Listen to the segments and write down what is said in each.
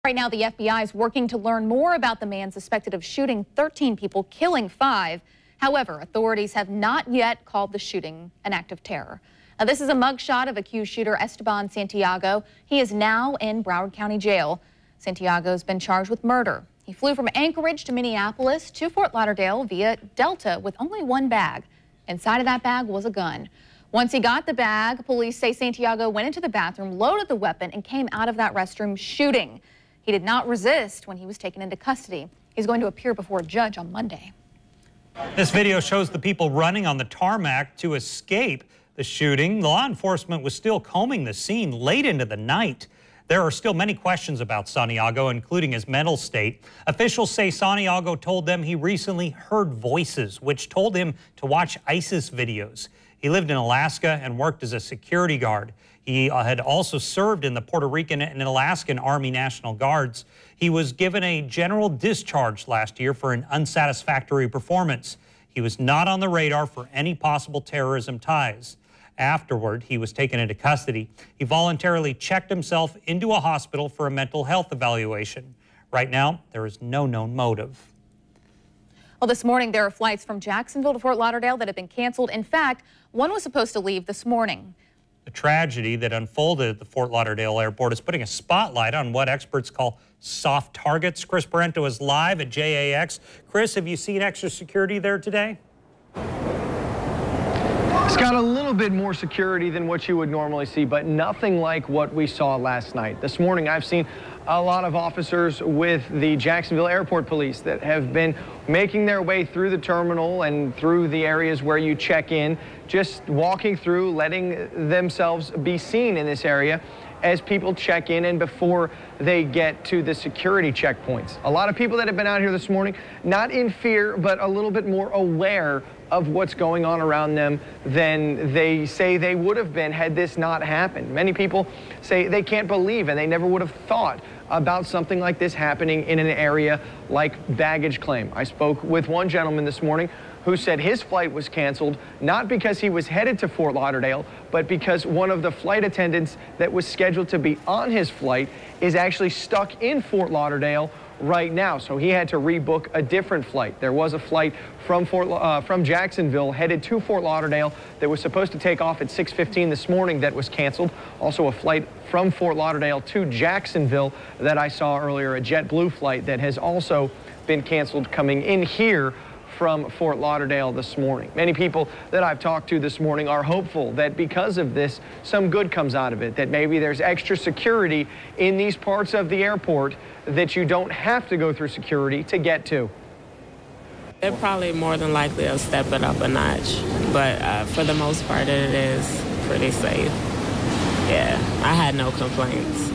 Right now, the FBI is working to learn more about the man suspected of shooting 13 people, killing 5. However, authorities have not yet called the shooting an act of terror. Now, this is a mugshot of accused shooter Esteban Santiago. He is now in Broward County Jail. Santiago has been charged with murder. He flew from Anchorage to Minneapolis to Fort Lauderdale via Delta with only one bag. Inside of that bag was a gun. Once he got the bag, police say Santiago went into the bathroom, loaded the weapon, and came out of that restroom shooting. He did not resist when he was taken into custody. He's going to appear before a judge on Monday. This video shows the people running on the tarmac to escape the shooting. The law enforcement was still combing the scene late into the night. There are still many questions about Santiago, including his mental state. Officials say Santiago told them he recently heard voices, which told him to watch ISIS videos. He lived in Alaska and worked as a security guard. He had also served in the Puerto Rican and Alaskan Army National Guards. He was given a general discharge last year for an unsatisfactory performance. He was not on the radar for any possible terrorism ties. Afterward, he was taken into custody. He voluntarily checked himself into a hospital for a mental health evaluation. Right now, there is no known motive. Well, this morning, there are flights from Jacksonville to Fort Lauderdale that have been canceled. In fact, one was supposed to leave this morning. The tragedy that unfolded at the Fort Lauderdale Airport is putting a spotlight on what experts call soft targets. Chris Parento is live at JAX. Chris, have you seen extra security there today? It's got a little bit more security than what you would normally see, but nothing like what we saw last night. This morning, I've seen a lot of officers with the Jacksonville Airport Police that have been making their way through the terminal and through the areas where you check in, just walking through, letting themselves be seen in this area as people check in and before they get to the security checkpoints. A lot of people that have been out here this morning, not in fear, but a little bit more aware of what's going on around them than they say they would have been had this not happened. Many people say they can't believe and they never would have thought about something like this happening in an area like baggage claim. I spoke with one gentleman this morning who said his flight was canceled, not because he was headed to Fort Lauderdale, but because one of the flight attendants that was scheduled to be on his flight is actually stuck in Fort Lauderdale right now. So he had to rebook a different flight. There was a flight from Jacksonville headed to Fort Lauderdale that was supposed to take off at 6:15 this morning that was canceled. Also a flight from Fort Lauderdale to Jacksonville that I saw earlier, a JetBlue flight that has also been canceled coming in here from Fort Lauderdale this morning. Many people that I've talked to this morning are hopeful that because of this, some good comes out of it, that maybe there's extra security in these parts of the airport that you don't have to go through security to get to. They're probably more than likely will step it up a notch, but for the most part, it is pretty safe. Yeah, I had no complaints.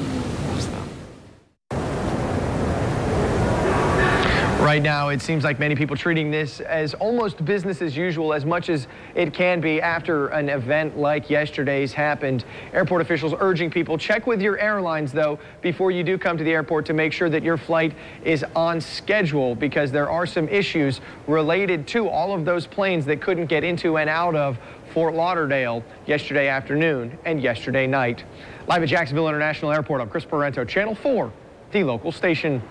Right now, it seems like many people treating this as almost business as usual, as much as it can be after an event like yesterday's happened. Airport officials urging people, check with your airlines, though, before you do come to the airport to make sure that your flight is on schedule, because there are some issues related to all of those planes that couldn't get into and out of Fort Lauderdale yesterday afternoon and yesterday night. Live at Jacksonville International Airport, I'm Chris Parento, Channel 4, the local station.